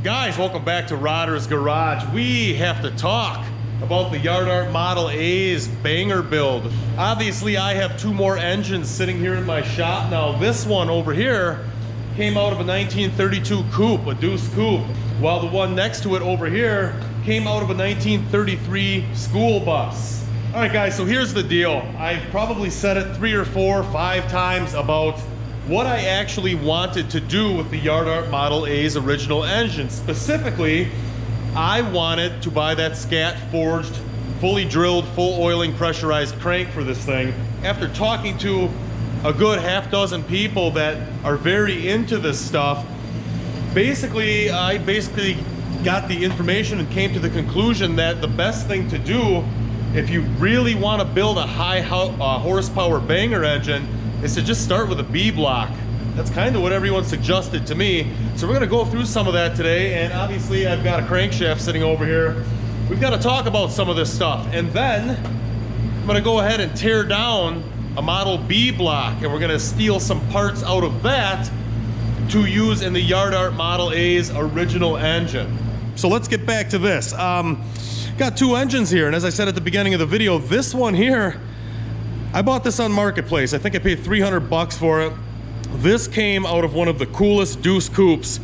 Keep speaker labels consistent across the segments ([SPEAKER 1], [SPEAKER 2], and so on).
[SPEAKER 1] Guys, welcome back to Rodder's Garage. We have to talk about the Yard Art Model A's banger build. Obviously, I have two more engines sitting here in my shop now. This one over here came out of a 1932 coupe, a Deuce coupe, while the one next to it over here came out of a 1933 school bus. All right, guys, so here's the deal. I've probably said it 3 or 4 or 5 times about what I actually wanted to do with the Yard Art Model A's original engine. Specifically, I wanted to buy that scat forged, fully drilled, full oiling pressurized crank for this thing. After talking to a good half dozen people that are very into this stuff, I basically got the information and came to the conclusion that the best thing to do if you really want to build a high horsepower banger engine is to just start with a B block. That's kind of what everyone suggested to me. So we're gonna go through some of that today, and obviously I've got a crankshaft sitting over here. We've got to talk about some of this stuff, and then I'm gonna go ahead and tear down a Model B block, and we're gonna steal some parts out of that to use in the Yard Art Model A's original engine. So let's get back to this. Got 2 engines here, and as I said at the beginning of the video, this one here, I bought this on Marketplace. I think I paid 300 bucks for it. This came out of one of the coolest Deuce coupes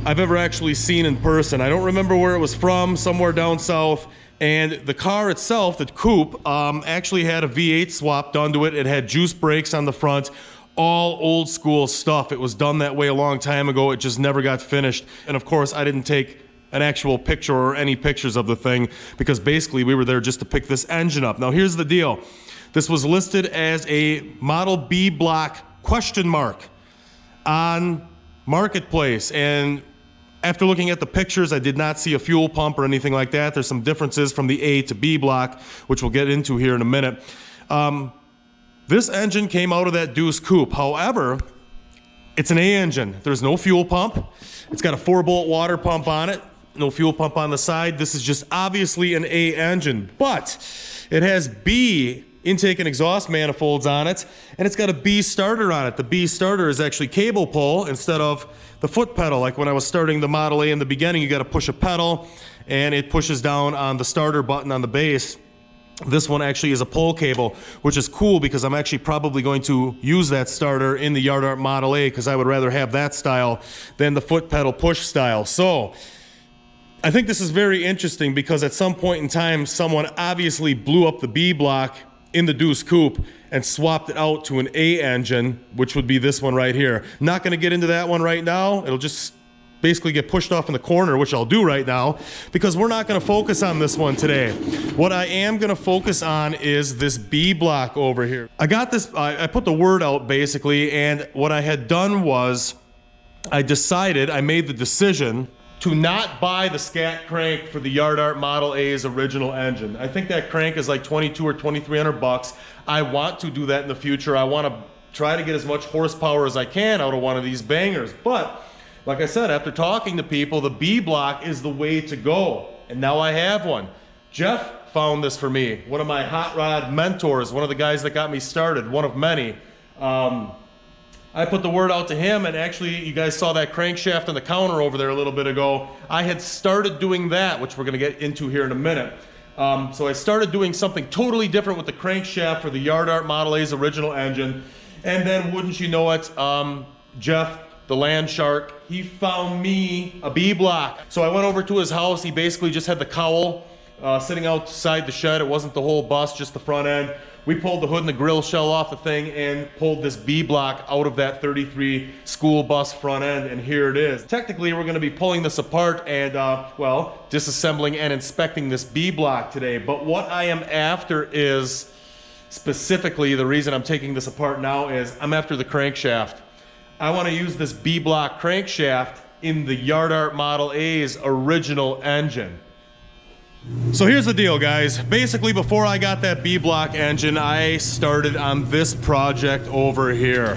[SPEAKER 1] I've ever actually seen in person. I don't remember where it was from, somewhere down south. And the car itself, the coupe, actually had a V8 swap done to it. It had juice brakes on the front, all old school stuff. It was done that way a long time ago. It just never got finished. And of course, I didn't take an actual picture or any pictures of the thing because basically we were there just to pick this engine up. Now here's the deal. This was listed as a Model B block ? On Marketplace, and after looking at the pictures, I did not see a fuel pump or anything like that. There's some differences from the A to B block, which we'll get into here in a minute. This engine came out of that Deuce coupe. However, it's an A engine. There's no fuel pump. It's got a 4-bolt water pump on it. No fuel pump on the side. This is just obviously an A engine, but it has B intake and exhaust manifolds on it, and it's got a B starter on it. The B starter is actually cable pull instead of the foot pedal. Like when I was starting the Model A in the beginning, you got to push a pedal and it pushes down on the starter button on the base. This one actually is a pull cable, which is cool because I'm actually probably going to use that starter in the Yard Art Model A because I would rather have that style than the foot pedal push style. So I think this is very interesting because at some point in time, someone obviously blew up the B block in the Deuce coupe and swapped it out to an A engine, which would be this one right here. Not going to get into that one right now. It'll just basically get pushed off in the corner, which I'll do right now because we're not going to focus on this one today. What I am going to focus on is this B block over here. I got this, I put the word out basically, and what I had done was I made the decision to not buy the scat crank for the Yard Art Model A's original engine. I think that crank is like 22 or 2,300 bucks. I want to do that in the future. I want to try to get as much horsepower as I can out of one of these bangers. But like I said, after talking to people, the B block is the way to go. And now I have one. Jeff found this for me. One of my hot rod mentors, one of the guys that got me started, one of many. I put the word out to him, and actually you guys saw that crankshaft on the counter over there a little bit ago. I had started doing that, which we're gonna get into here in a minute. So I started doing something totally different with the crankshaft for the Yard Art Model A's original engine. And then wouldn't you know it, Jeff, the land shark, he found me a B block. So I went over to his house. He basically just had the cowl sitting outside the shed. It wasn't the whole bus, just the front end. We pulled the hood and the grill shell off the thing and pulled this B block out of that 33 school bus front end, and here it is. Technically, we're gonna be pulling this apart and, well, disassembling and inspecting this B block today. But what I am after is, specifically, the reason I'm taking this apart now is I'm after the crankshaft. I wanna use this B block crankshaft in the Yard Art Model A's original engine. So here's the deal, guys. Basically, before I got that B block engine, I started on this project over here,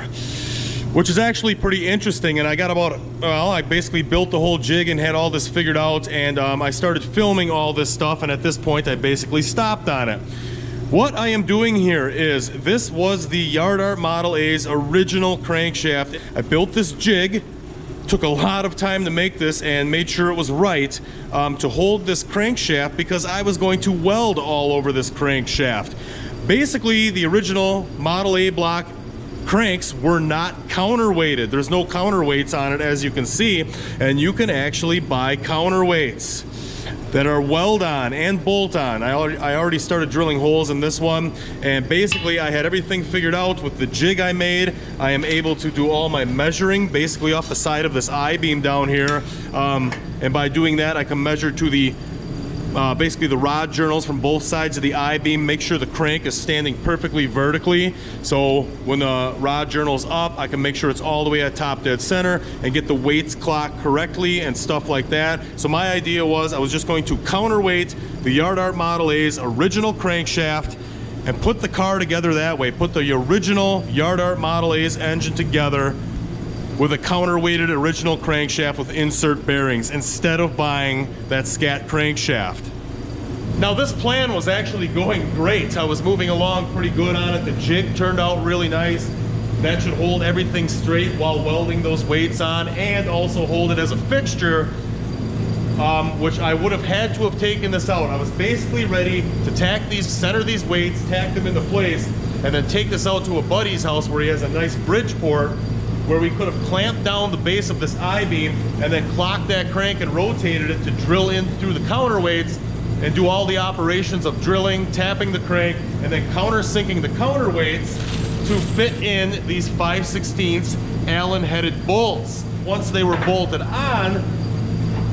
[SPEAKER 1] which is actually pretty interesting. And I got I basically built the whole jig and had all this figured out, and I started filming all this stuff, and at this point I basically stopped on it. What I am doing here is, this was the Yard Art Model A's original crankshaft. I built this jig Took a lot of time to make this and made sure it was right to hold this crankshaft, because I was going to weld all over this crankshaft. Basically, the original Model A block cranks were not counterweighted. There's no counterweights on it, as you can see, and you can actually buy counterweights that are weld on and bolt on. I already started drilling holes in this one, and basically I had everything figured out with the jig I made. I am able to do all my measuring basically off the side of this I-beam down here, and by doing that I can measure to the basically the rod journals from both sides of the I-beam, make sure the crank is standing perfectly vertically, so when the rod journal's up I can make sure it's all the way at top dead center and get the weights clocked correctly and stuff like that. So my idea was I was just going to counterweight the Yard Art Model A's original crankshaft and put the car together that way, put the original Yard Art Model A's engine together with a counterweighted original crankshaft with insert bearings instead of buying that scat crankshaft. Now this plan was actually going great. I was moving along pretty good on it. The jig turned out really nice. That should hold everything straight while welding those weights on, and also hold it as a fixture, which I would have had to have taken this out. I was basically ready to center these weights, tack them into place, and then take this out to a buddy's house where he has a nice Bridgeport, where we could have clamped down the base of this I-beam and then clocked that crank and rotated it to drill in through the counterweights and do all the operations of drilling, tapping the crank, and then countersinking the counterweights to fit in these 5/16 Allen-headed bolts. Once they were bolted on,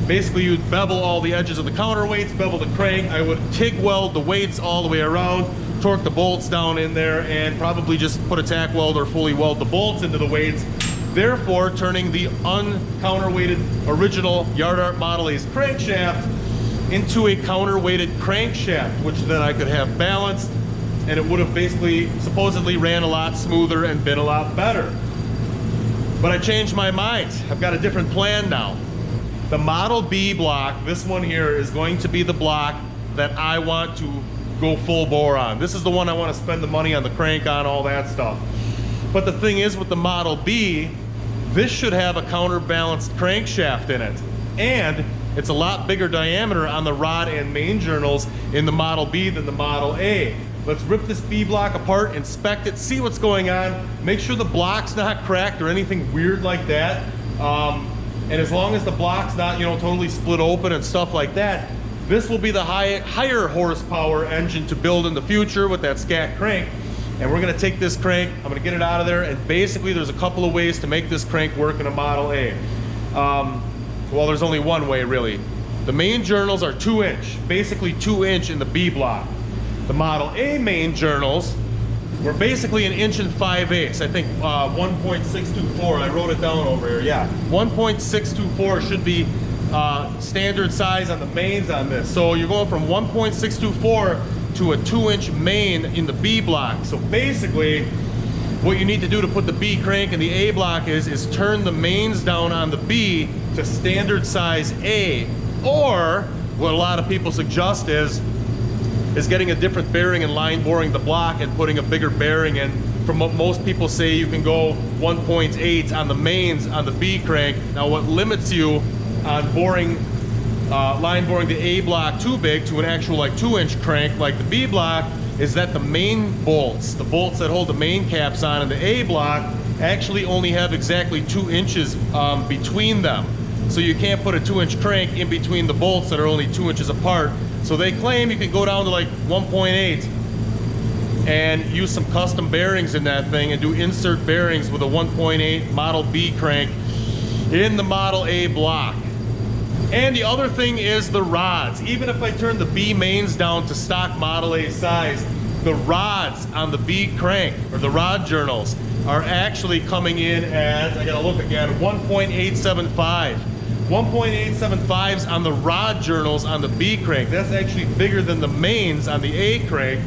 [SPEAKER 1] basically you'd bevel all the edges of the counterweights, bevel the crank. I would TIG weld the weights all the way around, torque the bolts down in there, and probably just put a tack weld or fully weld the bolts into the weights, therefore turning the uncounterweighted original Yard Art Model A's crankshaft into a counterweighted crankshaft, which then I could have balanced, and it would have basically supposedly ran a lot smoother and been a lot better. But I changed my mind. I've got a different plan now. The Model B block, this one here, is going to be the block that I want to go full bore on. This is the one I want to spend the money on the crank on, all that stuff. But the thing is, with the Model B, this should have a counterbalanced crankshaft in it, and it's a lot bigger diameter on the rod and main journals in the Model B than the Model A. Let's rip this B block apart, inspect it, see what's going on, make sure the block's not cracked or anything weird like that, and as long as the block's not, totally split open and stuff like that, this will be the higher horsepower engine to build in the future with that scat crank. And we're gonna take this crank, I'm gonna get it out of there, and basically there's a couple of ways to make this crank work in a Model A. Well, there's only one way really. The main journals are 2-inch, basically 2-inch in the B block. The Model A main journals were basically 1 5/8 inches. I think 1.624, I wrote it down over here, yeah. 1.624 should be standard size on the mains on this. So you're going from 1.624 to a 2-inch main in the B block. So basically, what you need to do to put the B crank in the A block is turn the mains down on the B to standard size A. Or, what a lot of people suggest is getting a different bearing and line boring the block and putting a bigger bearing in. From what most people say, you can go 1.8 on the mains on the B crank. Now what limits you on boring, line boring the A block too big to an actual 2-inch crank like the B block, is that the main bolts, the bolts that hold the main caps on in the A block, actually only have exactly 2 inches between them. So you can't put a 2-inch crank in between the bolts that are only 2 inches apart. So they claim you can go down to 1.8 and use some custom bearings in that thing and do insert bearings with a 1.8 Model B crank in the Model A block. And the other thing is the rods. Even if I turn the B mains down to stock Model A size, the rods on the B crank, or the rod journals, are actually coming in at, I gotta look again, 1.875. 1.875s on the rod journals on the B crank. That's actually bigger than the mains on the A crank,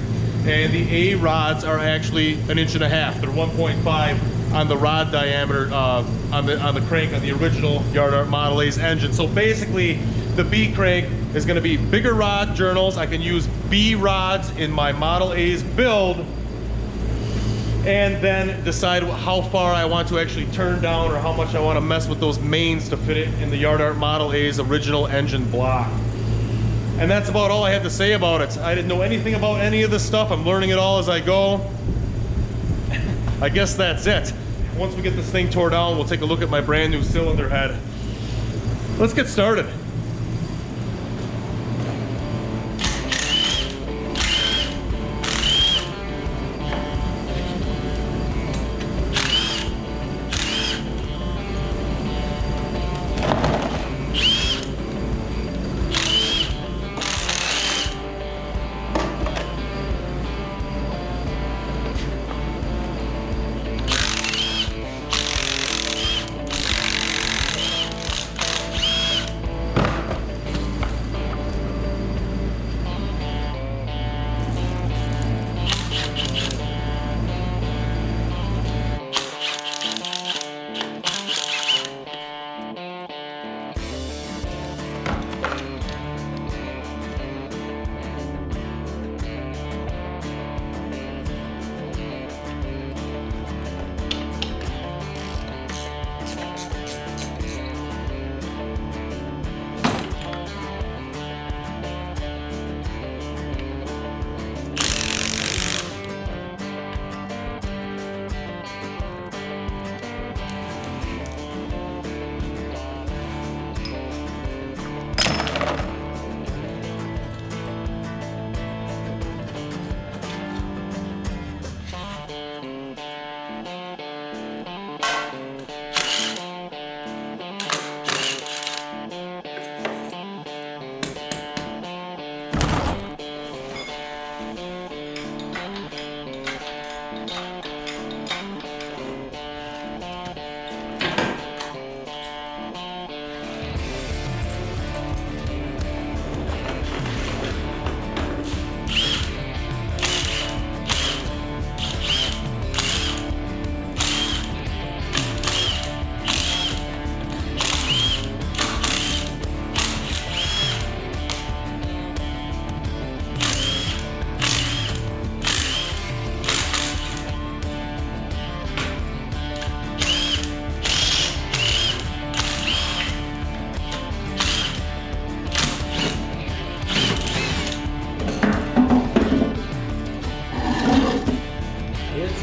[SPEAKER 1] and the A rods are actually 1.5 inches. They're 1.5 on the rod diameter on the crank on the original Yard Art Model A's engine. So basically, the B crank is going to be bigger rod journals. I can use B rods in my Model A's build, and then decide how far I want to actually turn down or how much I want to mess with those mains to fit it in the Yard Art Model A's original engine block. And that's about all I have to say about it. I didn't know anything about any of this stuff. I'm learning it all as I go. I guess that's it. Once we get this thing tore down, we'll take a look at my brand new cylinder head. Let's get started.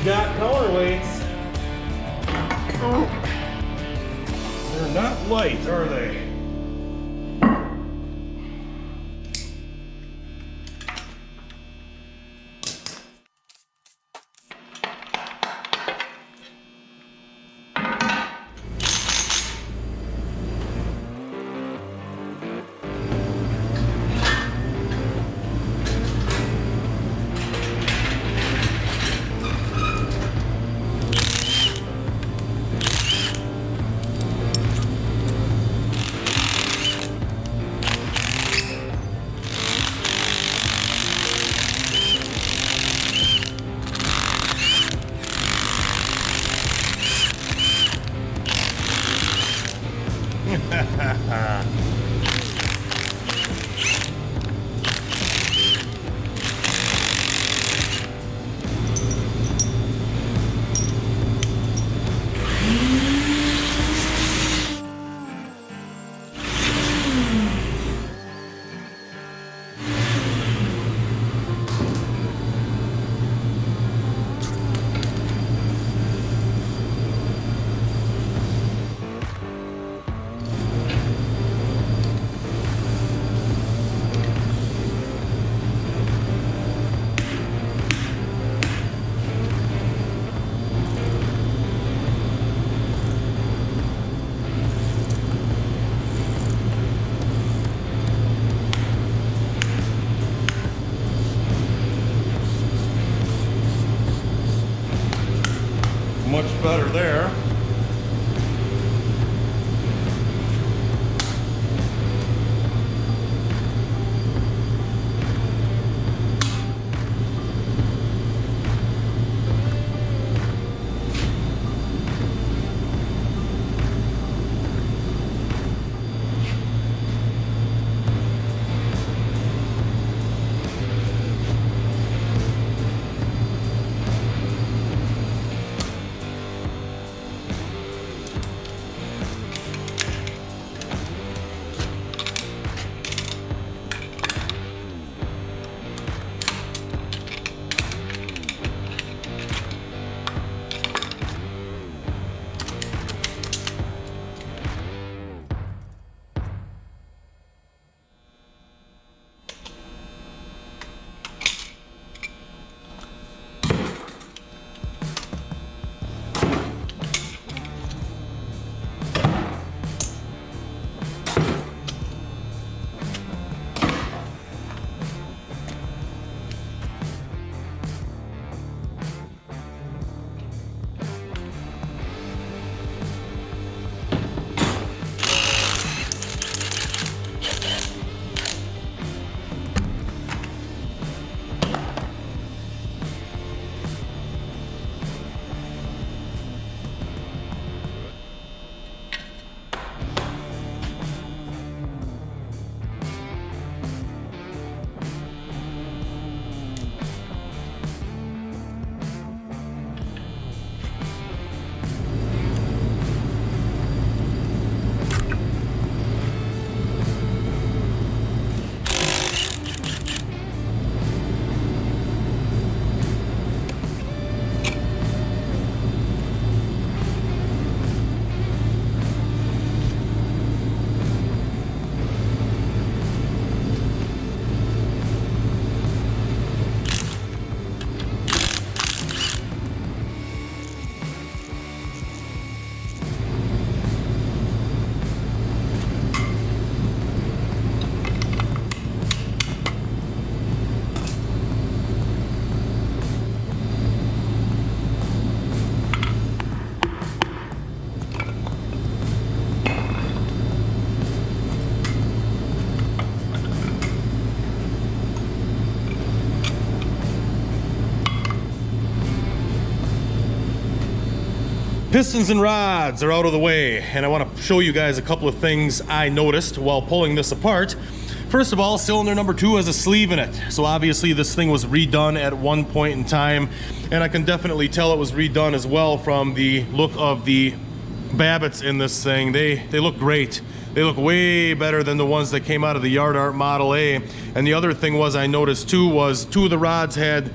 [SPEAKER 1] Got counterweights. They're not light, are they? pistons and rods are out of the way, and I want to show you guys a couple of things I noticed while pulling this apart. First of all, cylinder number 2 has a sleeve in it, so obviously this thing was redone at one point in time, and I can definitely tell it was redone as well from the look of the babbits in this thing. They look great. They look way better than the ones that came out of the Yard Art Model A. And the other thing was I noticed too was 2 of the rods had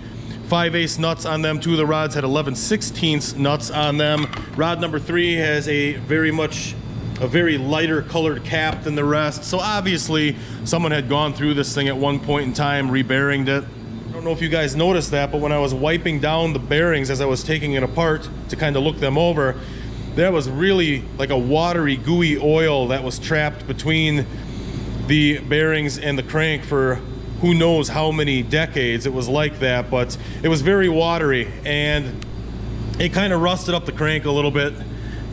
[SPEAKER 1] 5/8 nuts on them, 2 of the rods had 11/16 nuts on them. Rod number 3 has a very lighter colored cap than the rest. So obviously someone had gone through this thing at one point in time, rebearinged it. I don't know if you guys noticed that, but when I was wiping down the bearings as I was taking it apart to kind of look them over, there was really like a watery, gooey oil that was trapped between the bearings and the crank for who knows how many decades. It was like that, but it was very watery, and it kind of rusted up the crank a little bit.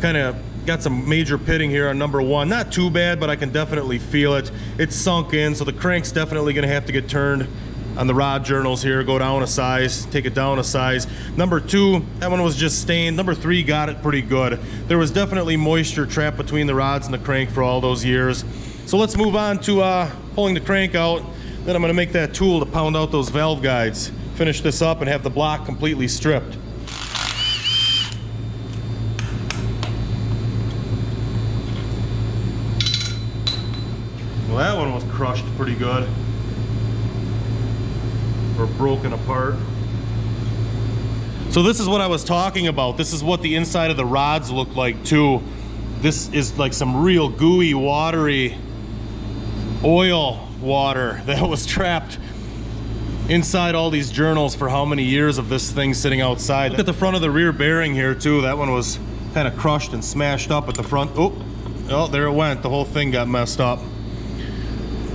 [SPEAKER 1] Kind of got some major pitting here on number 1. Not too bad, but I can definitely feel it. It's sunk in, so the crank's definitely gonna have to get turned on the rod journals here, go down a size, take it down a size. Number 2, that one was just stained. Number 3 got it pretty good. There was definitely moisture trapped between the rods and the crank for all those years. So let's move on to pulling the crank out. Then I'm gonna make that tool to pound out those valve guides. Finish this up and have the block completely stripped. Well, that one was crushed pretty good. Or broken apart. So this is what I was talking about. This is what the inside of the rods look like too. This is like some real gooey, watery oil water that was trapped inside all these journals for how many years of this thing sitting outside. Look at the front of the rear bearing here too. That one was kind of crushed and smashed up at the front. Oh, there it went. The whole thing got messed up.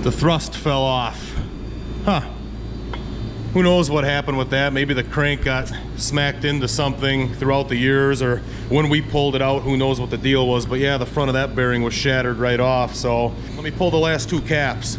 [SPEAKER 1] The thrust fell off. Huh. Who knows what happened with that? Maybe the crank got smacked into something throughout the years, or when we pulled it out, who knows what the deal was. But yeah, the front of that bearing was shattered right off. So let me pull the last 2 caps.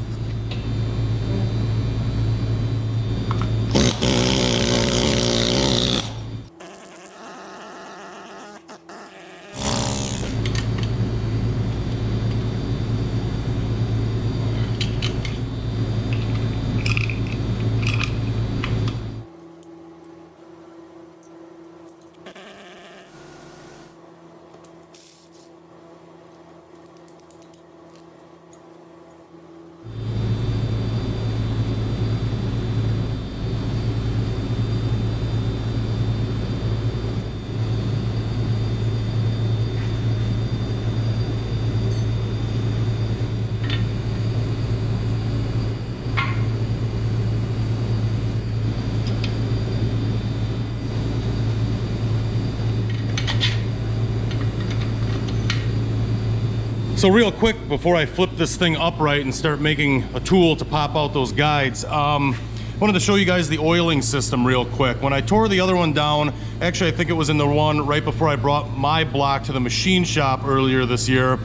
[SPEAKER 1] So real quick, before I flip this thing upright and start making a tool to pop out those guides, wanted to show you guys the oiling system real quick. When I tore the other one down, actually I think it was in the one right before I brought my block to the machine shop earlier this year,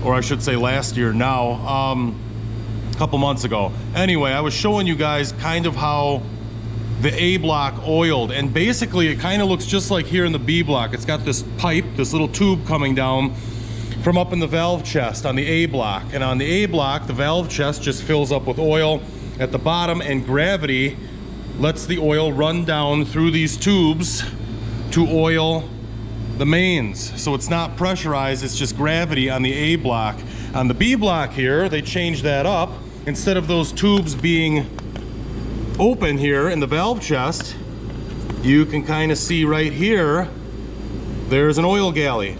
[SPEAKER 1] or I should say last year now, a couple months ago. Anyway, I was showing you guys kind of how the A block oiled, and basically it kind of looks just like here in the B block. It's got this pipe, this little tube coming down from up in the valve chest on the A block. And on the A block, the valve chest just fills up with oil at the bottom, and gravity lets the oil run down through these tubes to oil the mains. So it's not pressurized, it's just gravity on the A block. On the B block here, they changed that up. Instead of those tubes being open here in the valve chest, you can kind of see right here, there's an oil galley.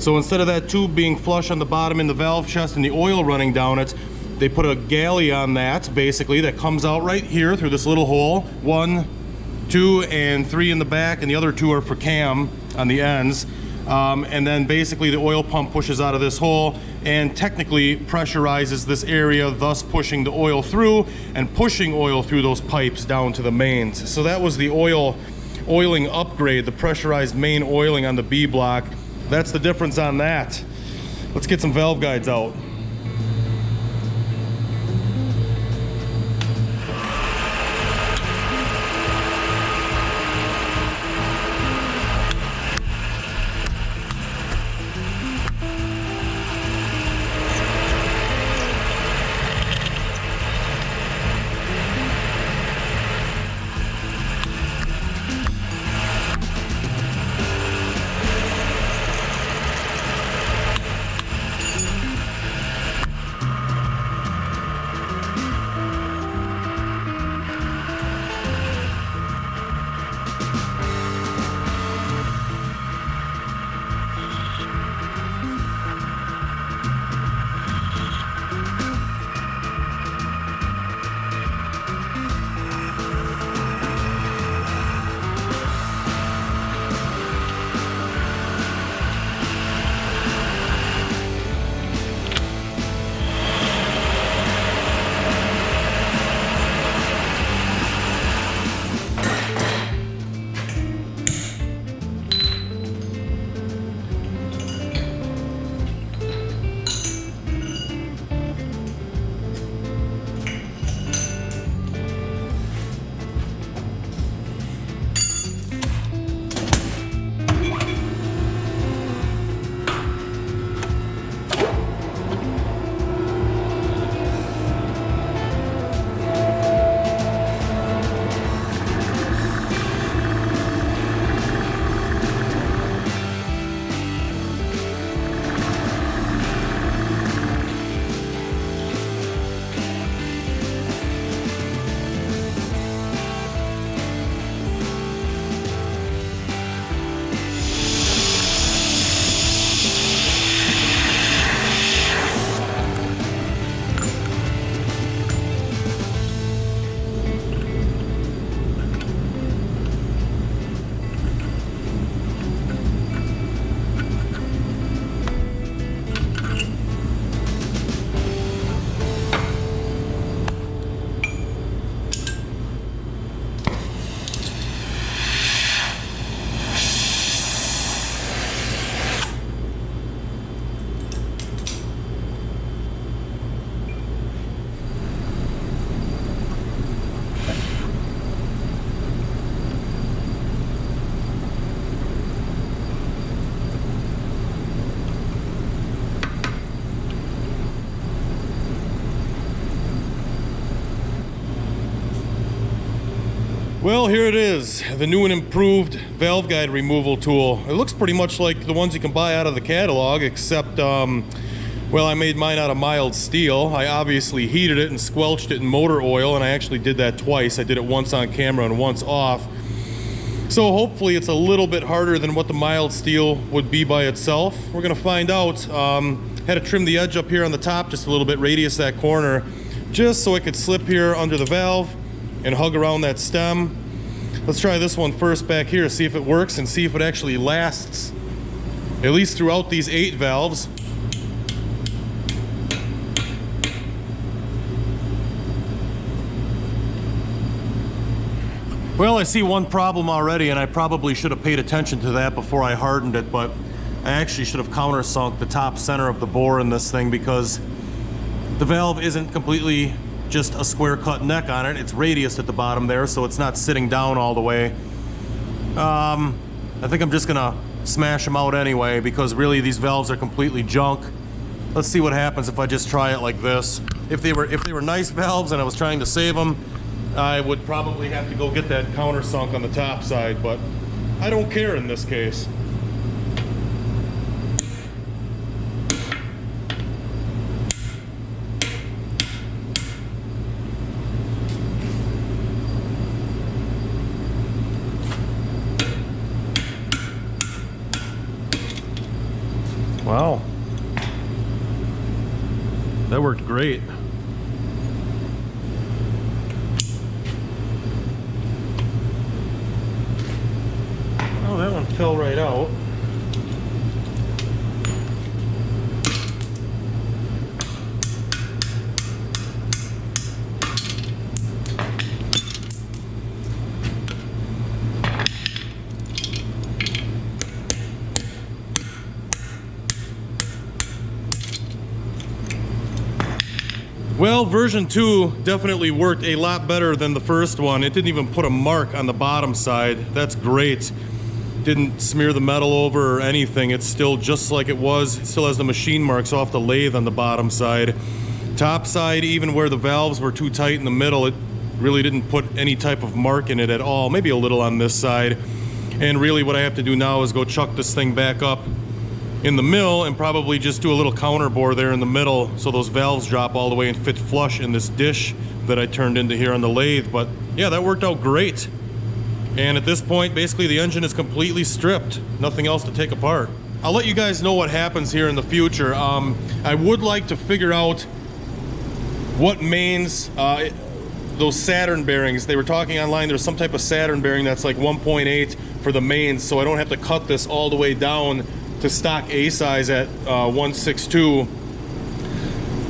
[SPEAKER 1] So instead of that tube being flush on the bottom in the valve chest and the oil running down it, they put a galley on that, basically, that comes out right here through this little hole. 1, 2, and 3 in the back, and the other 2 are for cam on the ends. And then basically the oil pump pushes out of this hole and technically pressurizes this area, thus pushing the oil through and pushing oil through those pipes down to the mains. So that was the oiling upgrade, the pressurized main oiling on the B block. That's the difference on that. Let's get some valve guides out. Well, here it is, the new and improved valve guide removal tool. It looks pretty much like the ones you can buy out of the catalog, except, well, I made mine out of mild steel. I obviously heated it and squelched it in motor oil, and I actually did that twice. I did it once on camera and once off. So hopefully it's a little bit harder than what the mild steel would be by itself. We're gonna find out. Had to trim the edge up here on the top just a little bit, radius that corner, just so it could slip here under the valve and hug around that stem. Let's try this one first back here, see if it works and see if it actually lasts, at least throughout these 8 valves. Well, I see one problem already, and I probably should have paid attention to that before I hardened it, but I actually should have countersunk the top center of the bore in this thing, because the valve isn't completely just a square cut neck on it. It's radiused at the bottom there, so it's not sitting down all the way. I think I'm just gonna smash them out anyway, because really these valves are completely junk. Let's see what happens if I just try it like this. If they were nice valves and I was trying to save them, I would probably have to go get that countersunk on the top side, but I don't care in this case. Wow, that worked great. Oh, that one fell right out. Well, version 2 definitely worked a lot better than the first one. It didn't even put a mark on the bottom side. That's great. Didn't smear the metal over or anything. It's still just like it was. It still has the machine marks off the lathe on the bottom side. Top side, even where the valves were too tight in the middle, it really didn't put any type of mark in it at all. Maybe a little on this side. And really what I have to do now is go chuck this thing back up in the mill and probably just do a little counter bore there in the middle so those valves drop all the way and fit flush in this dish that I turned into here on the lathe. But yeah, that worked out great. And at this point, basically the engine is completely stripped. Nothing else to take apart. I'll let you guys know what happens here in the future. I would like to figure out what mains, those Saturn bearings, they were talking online, there's some type of Saturn bearing that's like 1.8 for the mains, so I don't have to cut this all the way down to stock A size at 1.62.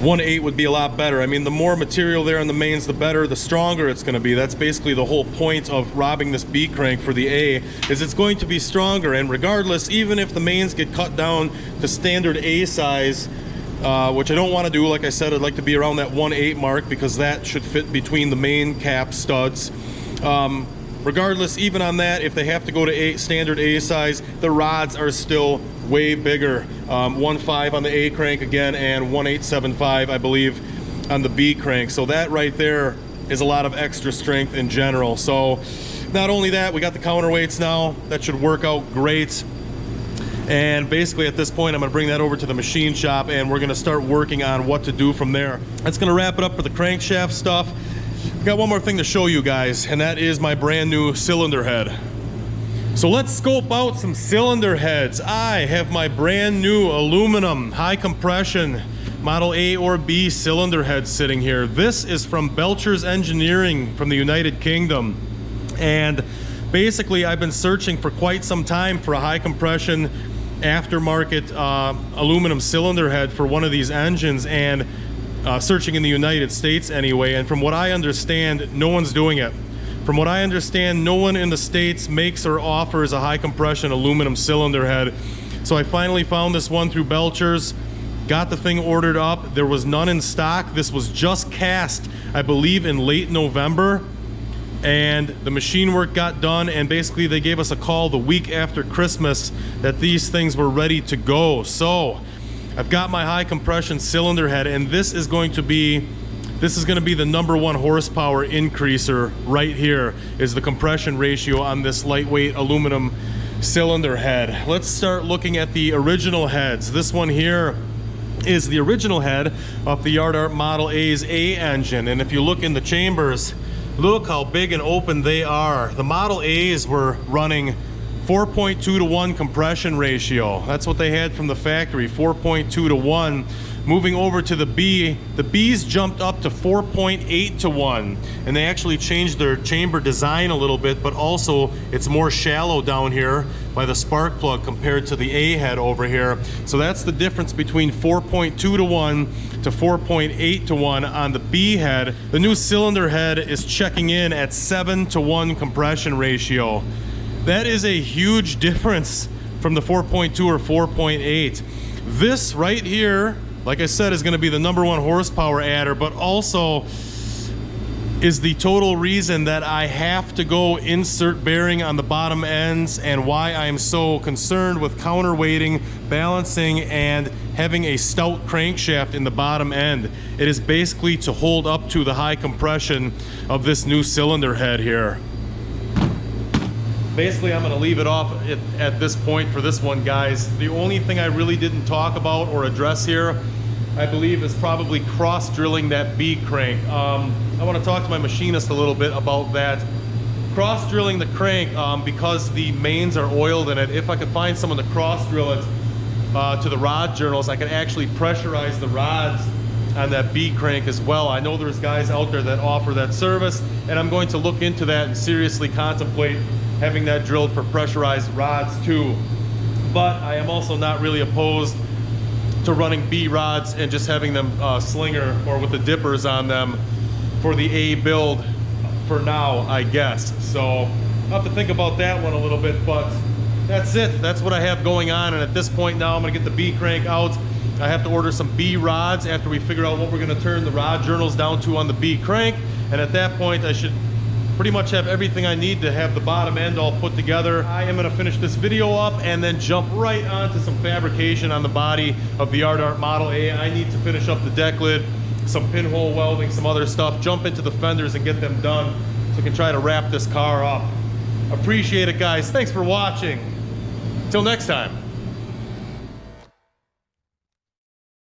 [SPEAKER 1] 1.8 would be a lot better. I mean, the more material there in the mains, the better, the stronger it's going to be. That's basically the whole point of robbing this B crank for the A, is it's going to be stronger. And regardless, even if the mains get cut down to standard A size, which I don't want to do, like I said, I'd like to be around that 1.8 mark because that should fit between the main cap studs. Regardless, even on that, if they have to go to standard A size, the rods are still way bigger. 1.5 on the A crank again, and 1.875, I believe, on the B crank. So that right there is a lot of extra strength in general. So not only that, we got the counterweights now. That should work out great. And basically at this point, I'm gonna bring that over to the machine shop and we're gonna start working on what to do from there. That's gonna wrap it up for the crankshaft stuff. I've got one more thing to show you guys, and that is my brand new cylinder head. So let's scope out some cylinder heads. I have my brand new aluminum high compression Model A or B cylinder head sitting here. This is from Belcher's Engineering from the United Kingdom. And basically I've been searching for quite some time for a high compression aftermarket aluminum cylinder head for one of these engines, and searching in the United States anyway, and from what I understand, no one's doing it. From what I understand, no one in the States makes or offers a high compression aluminum cylinder head. So I finally found this one through Belcher's, got the thing ordered up. There was none in stock. This was just cast, I believe, in late November, and the machine work got done, and basically they gave us a call the week after Christmas that these things were ready to go. So I've got my high compression cylinder head, and this is going to be This is going to be the #1 horsepower increaser right here, is the compression ratio on this lightweight aluminum cylinder head. Let's start looking at the original heads. This one here is the original head of the Yard Art Model A's A engine, and if you look in the chambers, look how big and open they are. The Model A's were running 4.2 to 1 compression ratio. That's what they had from the factory, 4.2 to 1. Moving over to the B, the B's jumped up to 4.8 to 1, and they actually changed their chamber design a little bit, but also it's more shallow down here by the spark plug compared to the A head over here. So that's the difference between 4.2 to 1 to 4.8 to 1 on the B head. The new cylinder head is checking in at 7 to 1 compression ratio. That is a huge difference from the 4.2 or 4.8. This right here, like I said, is going to be the #1 horsepower adder, but also is the total reason that I have to go insert bearing on the bottom ends, and why I'm so concerned with counterweighting, balancing, and having a stout crankshaft in the bottom end. It is basically to hold up to the high compression of this new cylinder head here. Basically, I'm going to leave it off at this point for this one, guys. The only thing I really didn't talk about or address here, I believe, is probably cross drilling that B crank. I want to talk to my machinist a little bit about that. Cross drilling the crank, because the mains are oiled in it, if I could find someone to cross drill it to the rod journals, I could actually pressurize the rods on that B crank as well. I know there's guys out there that offer that service, and I'm going to look into that and seriously contemplate having that drilled for pressurized rods too. But I am also not really opposed to running B rods and just having them slinger or with the dippers on them for the A build for now, I guess. So I'll have to think about that one a little bit, but that's it. That's what I have going on, and at this point now I'm gonna get the B crank out. I have to order some B rods after we figure out what we're gonna turn the rod journals down to on the B crank, and at that point I should pretty much have everything I need to have the bottom end all put together. I am going to finish this video up and then jump right onto some fabrication on the body of the Yard Art Model A. I need to finish up the deck lid, some pinhole welding, some other stuff, jump into the fenders and get them done so I can try to wrap this car up. Appreciate it, guys. Thanks for watching. Till next time.